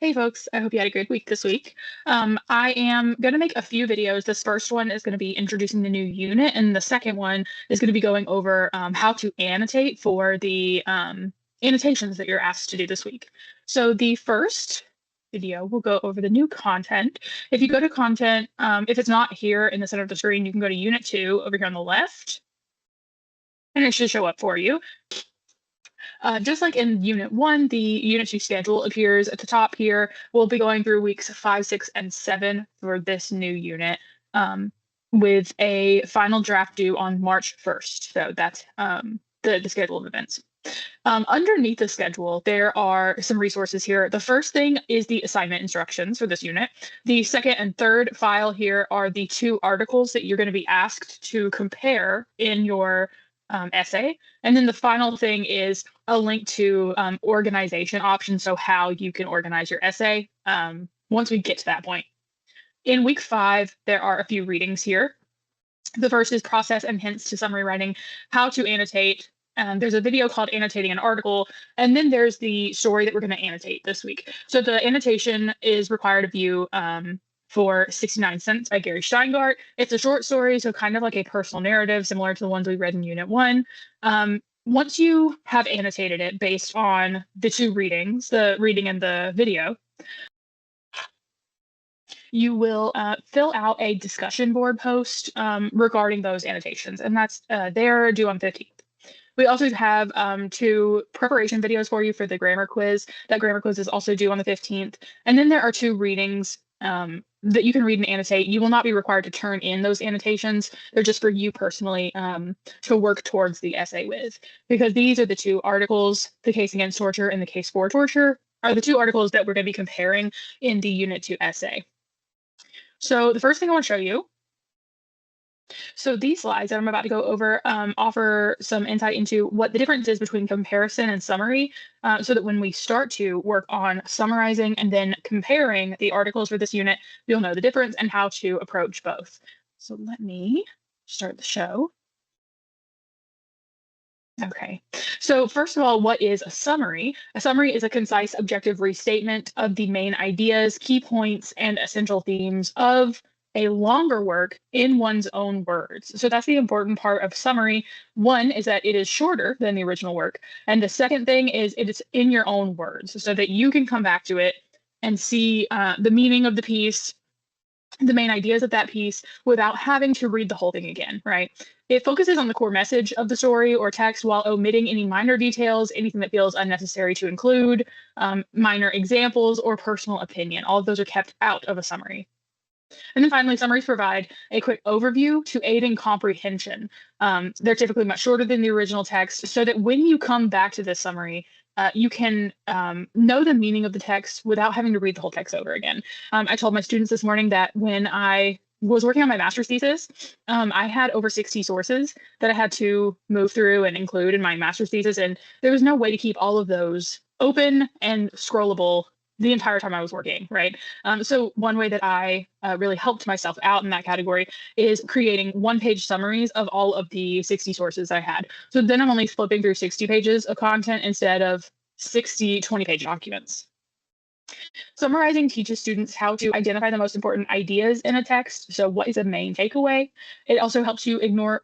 Hey folks, I hope you had a great week this week. I am going to make a few videos. This first one is going to be introducing the new unit, and the second one is going to be going over how to annotate for the annotations that you're asked to do this week. So the first video will go over the new content. If you go to content, if it's not here in the center of the screen, you can go to Unit 2 over here on the left, and it should show up for you. Just like in Unit 1, the Unit 2 schedule appears at the top here. We'll be going through weeks 5, 6, and 7 for this new unit with a final draft due on March 1st. So that's the schedule of events. Underneath the schedule, there are some resources here. The first thing is the assignment instructions for this unit. The second and third file here are the two articles that you're going to be asked to compare in your essay. And then the final thing is a link to organization options, so how you can organize your essay once we get to that point. In week 5, there are a few readings here. The first is Process and Hints to Summary Writing, How to Annotate. There's a video called Annotating an Article, and then there's the story that we're going to annotate this week. So the annotation is required of you for 69 Cents by Gary Steingart. It's a short story, so kind of like a personal narrative, similar to the ones we read in Unit 1. Once you have annotated it based on the two readings, the reading and the video, you will fill out a discussion board post regarding those annotations, and that's they're due on 15th. We also have two preparation videos for you for the grammar quiz. That grammar quiz is also due on the 15th. And then there are two readings that you can read and annotate. You will not be required to turn in those annotations. They're just for you personally to work towards the essay with, because these are the two articles, the case against torture and the case for torture, are the two articles that we're going to be comparing in the Unit 2 essay. So the first thing I want to show you, so these slides that I'm about to go over offer some insight into what the difference is between comparison and summary, so that when we start to work on summarizing and then comparing the articles for this unit, you'll know the difference and how to approach both. So let me start the show. Okay, so first of all, what is a summary? A summary is a concise, objective restatement of the main ideas, key points, and essential themes of a longer work in one's own words. So that's the important part of summary. One is that it is shorter than the original work. And the second thing is it is in your own words so that you can come back to it and see the meaning of the piece, the main ideas of that piece without having to read the whole thing again, right? It focuses on the core message of the story or text while omitting any minor details, anything that feels unnecessary to include, minor examples, or personal opinion. All of those are kept out of a summary. And then finally, summaries provide a quick overview to aid in comprehension. They're typically much shorter than the original text, so that when you come back to this summary, you can know the meaning of the text without having to read the whole text over again. I told my students this morning that when I was working on my master's thesis, I had over 60 sources that I had to move through and include in my master's thesis, and there was no way to keep all of those open and scrollable the entire time I was working, right? So one way that I really helped myself out in that category is creating one-page summaries of all of the 60 sources I had. So then I'm only flipping through 60 pages of content instead of 60 20-page documents. Summarizing teaches students how to identify the most important ideas in a text. So what is a main takeaway? It also helps you ignore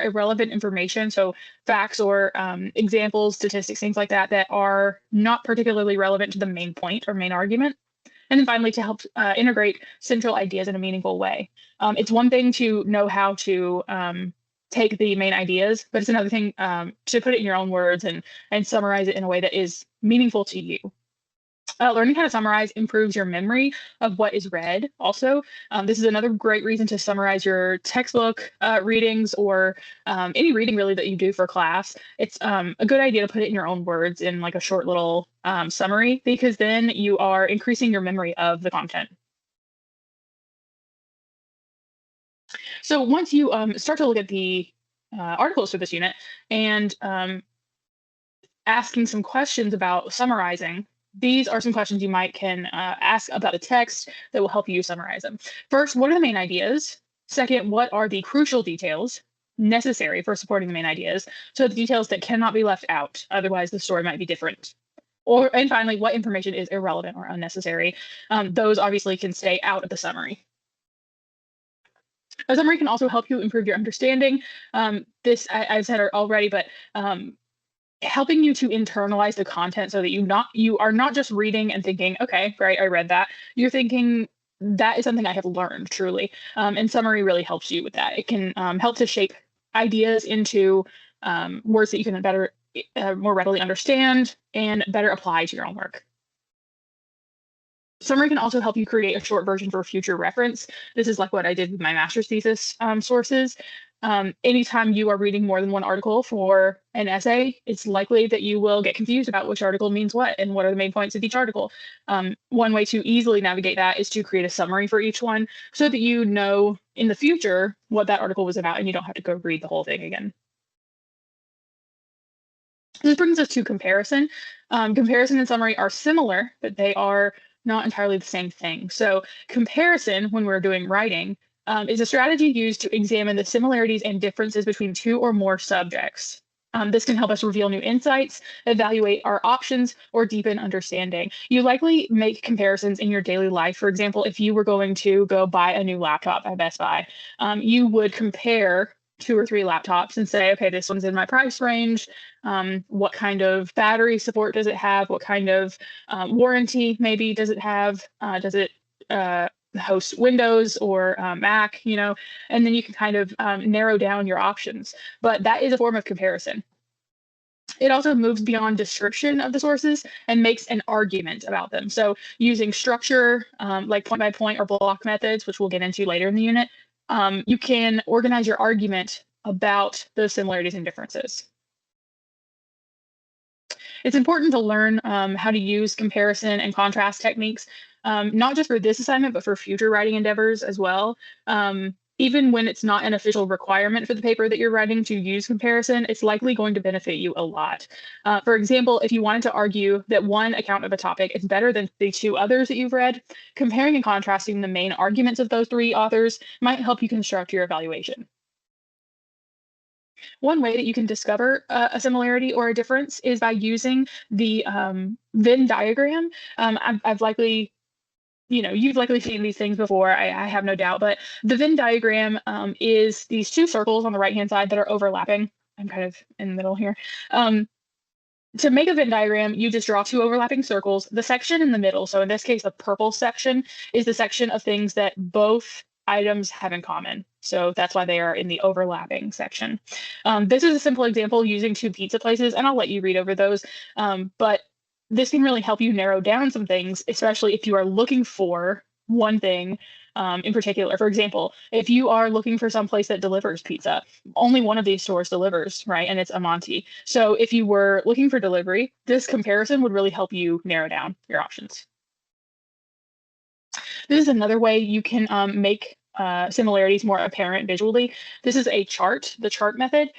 irrelevant information. So facts or examples, statistics, things like that, that are not particularly relevant to the main point or main argument. And then finally, to help integrate central ideas in a meaningful way. It's one thing to know how to take the main ideas, but it's another thing to put it in your own words and summarize it in a way that is meaningful to you. Learning how to summarize improves your memory of what is read. Also, this is another great reason to summarize your textbook readings or any reading really that you do for class. It's a good idea to put it in your own words in like a short little summary, because then you are increasing your memory of the content. So once you start to look at the articles for this unit and asking some questions about summarizing, these are some questions you might can ask about a text that will help you summarize them. First, what are the main ideas? Second, what are the crucial details necessary for supporting the main ideas? So the details that cannot be left out, otherwise the story might be different. And finally, what information is irrelevant or unnecessary. Those obviously can stay out of the summary. A summary can also help you improve your understanding. I've said it already, but helping you to internalize the content so that you are not just reading and thinking, okay, great, I read that. You're thinking that is something I have learned truly. And summary really helps you with that. It can help to shape ideas into words that you can better, more readily understand and better apply to your own work. Summary can also help you create a short version for future reference. This is like what I did with my master's thesis sources. Anytime you are reading more than one article for an essay, it's likely that you will get confused about which article means what and what are the main points of each article. One way to easily navigate that is to create a summary for each one so that you know in the future what that article was about and you don't have to go read the whole thing again. This brings us to comparison. Comparison and summary are similar, but they are not entirely the same thing. So comparison, when we're doing writing, is a strategy used to examine the similarities and differences between two or more subjects. This can help us reveal new insights, evaluate our options, or deepen understanding. You likely make comparisons in your daily life. For example, if you were going to go buy a new laptop at Best Buy, you would compare two or three laptops and say, okay, this one's in my price range. What kind of battery support does it have? What kind of warranty maybe does it have? Does it host Windows or Mac, and then you can kind of narrow down your options. But that is a form of comparison. It also moves beyond description of the sources and makes an argument about them. So using structure, like point by point or block methods, which we'll get into later in the unit, you can organize your argument about those similarities and differences. It's important to learn how to use comparison and contrast techniques, not just for this assignment, but for future writing endeavors as well. Even when it's not an official requirement for the paper that you're writing to use comparison, it's likely going to benefit you a lot. For example, if you wanted to argue that one account of a topic is better than the two others that you've read, comparing and contrasting the main arguments of those three authors might help you construct your evaluation. One way that you can discover a similarity or a difference is by using the Venn diagram. I've likely, you've likely seen these things before, I have no doubt, but the Venn diagram is these two circles on the right-hand side that are overlapping. I'm kind of in the middle here. To make a Venn diagram, you just draw two overlapping circles. The section in the middle, so in this case, the purple section, is the section of things that both items have in common. So that's why they are in the overlapping section. This is a simple example using two pizza places, and I'll let you read over those. But this can really help you narrow down some things, especially if you are looking for one thing in particular. For example, if you are looking for some place that delivers pizza, only one of these stores delivers, right? And it's Amonti. So if you were looking for delivery, this comparison would really help you narrow down your options. This is another way you can make similarities more apparent visually. This is a chart, the chart method.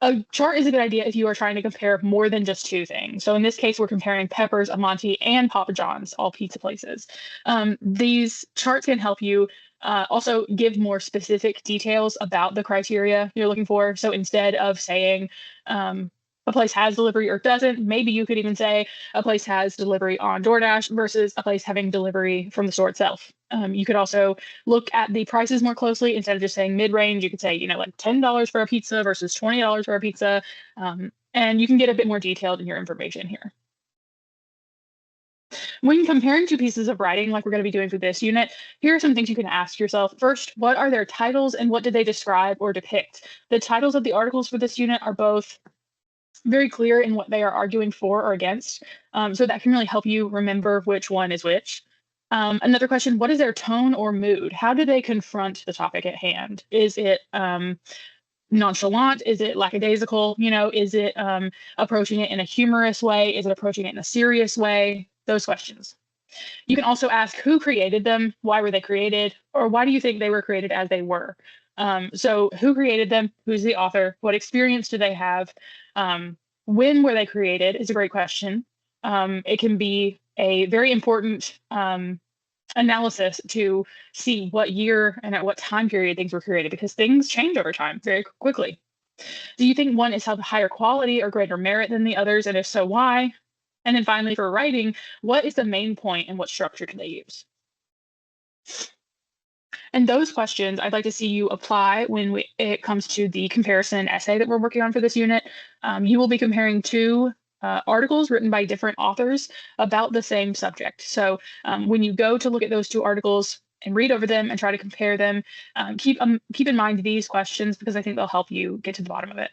A chart is a good idea if you are trying to compare more than just two things. So in this case, we're comparing Peppers, Amonti, and Papa John's, all pizza places. These charts can help you also give more specific details about the criteria you're looking for. So instead of saying a place has delivery or doesn't, maybe you could even say a place has delivery on DoorDash versus a place having delivery from the store itself. You could also look at the prices more closely. Instead of just saying mid-range, you could say, like $10 for a pizza versus $20 for a pizza. And you can get a bit more detailed in your information here. When comparing two pieces of writing, like we're going to be doing for this unit, here are some things you can ask yourself. First, what are their titles and what do they describe or depict? The titles of the articles for this unit are both very clear in what they are arguing for or against. So that can really help you remember which one is which. Another question, what is their tone or mood? How do they confront the topic at hand? Is it nonchalant? Is it lackadaisical? Is it approaching it in a humorous way? Is it approaching it in a serious way? Those questions. You can also ask who created them, why were they created, or why do you think they were created as they were? So who created them? Who's the author? What experience do they have? When were they created is a great question. It can be a very important analysis to see what year and at what time period things were created because things change over time very quickly. Do you think one is of higher quality or greater merit than the others? And if so, why? And then finally, for writing, what is the main point and what structure do they use? And those questions I'd like to see you apply when it comes to the comparison essay that we're working on for this unit. You will be comparing two articles written by different authors about the same subject. So when you go to look at those two articles and read over them and try to compare them, keep in mind these questions because I think they'll help you get to the bottom of it.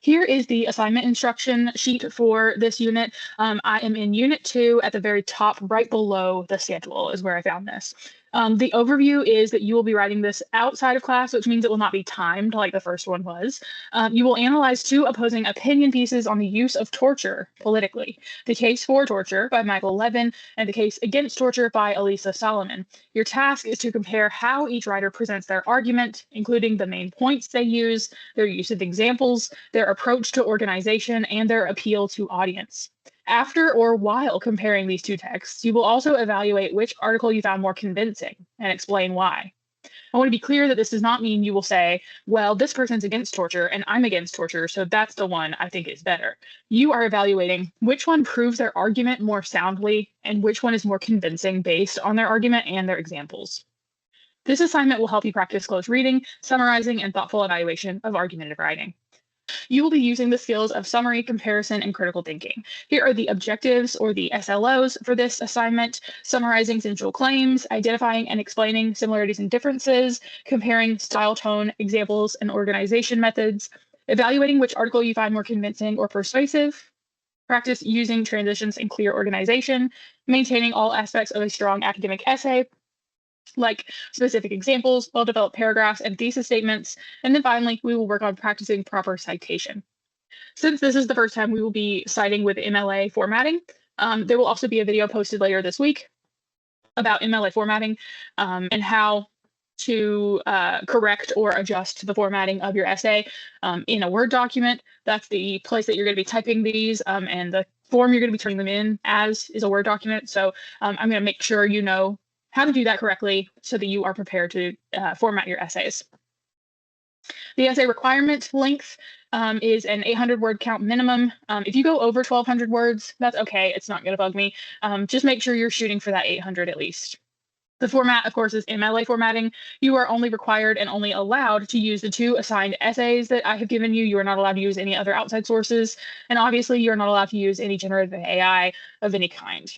Here is the assignment instruction sheet for this unit. I am in Unit 2 at the very top, right below the schedule is where I found this. The overview is that you will be writing this outside of class, which means it will not be timed like the first one was. You will analyze two opposing opinion pieces on the use of torture politically. The Case for Torture by Michael Levin and The Case Against Torture by Elisa Solomon. Your task is to compare how each writer presents their argument, including the main points they use, their use of examples, their approach to organization, and their appeal to audience. After or while comparing these two texts, you will also evaluate which article you found more convincing and explain why. I want to be clear that this does not mean you will say, well, this person's against torture and I'm against torture, so that's the one I think is better. You are evaluating which one proves their argument more soundly and which one is more convincing based on their argument and their examples. This assignment will help you practice close reading, summarizing, and thoughtful evaluation of argumentative writing. You will be using the skills of summary, comparison, and critical thinking. Here are the objectives or the SLOs for this assignment: summarizing central claims, identifying and explaining similarities and differences, comparing style, tone, examples, and organization methods, evaluating which article you find more convincing or persuasive, practice using transitions and clear organization, maintaining all aspects of a strong academic essay, like specific examples, well-developed paragraphs, and thesis statements. And then finally, we will work on practicing proper citation. Since this is the first time we will be citing with MLA formatting, there will also be a video posted later this week about MLA formatting and how to correct or adjust the formatting of your essay in a Word document. That's the place that you're going to be typing these, and the form you're going to be turning them in as is a Word document. So I'm going to make sure you know how to do that correctly so that you are prepared to format your essays. The essay requirement length is an 800 word count minimum. If you go over 1,200 words, that's okay. It's not going to bug me. Just make sure you're shooting for that 800 at least. The format, of course, is MLA formatting. You are only required and only allowed to use the two assigned essays that I have given you. You are not allowed to use any other outside sources. And obviously, you're not allowed to use any generative AI of any kind.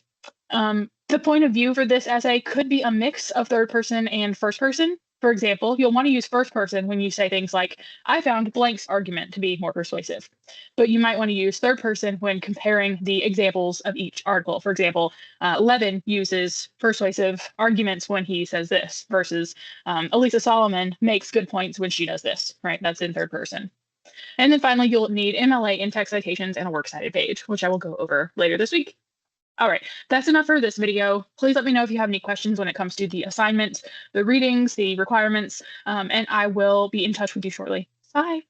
The point of view for this essay could be a mix of third person and first person. For example, you'll want to use first person when you say things like, I found blank's argument to be more persuasive. But you might want to use third person when comparing the examples of each article. For example, Levin uses persuasive arguments when he says this, versus Elisa Solomon makes good points when she does this, right? That's in third person. And then finally, you'll need MLA in-text citations and a works cited page, which I will go over later this week. All right, that's enough for this video. Please let me know if you have any questions when it comes to the assignment, the readings, the requirements, and I will be in touch with you shortly. Bye.